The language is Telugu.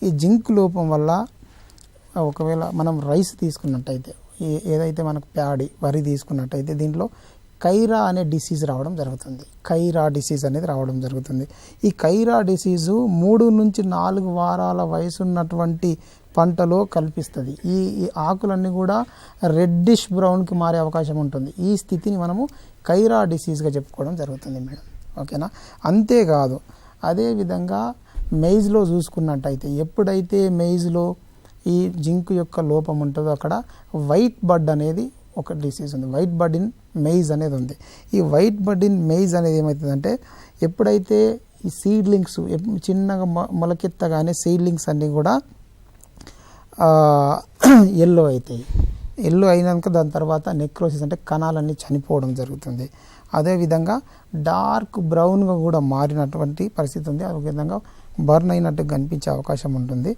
ఈ జింక్ లోపం వల్ల ఒకవేళ మనం రైస్ తీసుకున్నట్టయితే, ఏదైతే మనకు ప్యాడి వరి తీసుకున్నట్టయితే దీంట్లో కైరా అనే డిసీజ్ రావడం జరుగుతుంది. కైరా డిసీజ్ అనేది రావడం జరుగుతుంది. ఈ కైరా డిసీజు 3 నుంచి 4 వారాల వయసు ఉన్నటువంటి పంటలో కల్పిస్తుంది. ఈ ఆకులన్నీ కూడా రెడ్డిష్ బ్రౌన్కి మారే అవకాశం ఉంటుంది. ఈ స్థితిని మనము కైరా డిసీజ్గా చెప్పుకోవడం జరుగుతుంది మేడం. ఓకేనా. అంతేకాదు అదేవిధంగా మెయిజ్లో చూసుకున్నట్టయితే, ఎప్పుడైతే మెయిజ్లో ఈ జింక్ యొక్క లోపం ఉంటుందో అక్కడ వైట్ బడ్ అనేది ఒక డిసీజ్ ఉంది. వైట్ బడ్ ఇన్ మెయిజ్ అనేది ఉంది. ఈ వైట్ బడ్ ఇన్ మెయిజ్ అనేది ఏమవుతుందంటే, ఎప్పుడైతే ఈ సీడ్లింగ్స్ చిన్నగా మొలకెత్తగానే సీడ్లింగ్స్ అన్నీ కూడా ఎల్లో అవుతాయి. ఎల్లో అయినాక దాని తర్వాత నెక్రోసిస్ అంటే కణాలన్నీ చనిపోవడం జరుగుతుంది. అదేవిధంగా డార్క్ బ్రౌన్గా కూడా మారినటువంటి పరిస్థితి ఉంది. అదేవిధంగా బర్న్ అయినట్టు కనిపించే అవకాశం ఉంటుంది.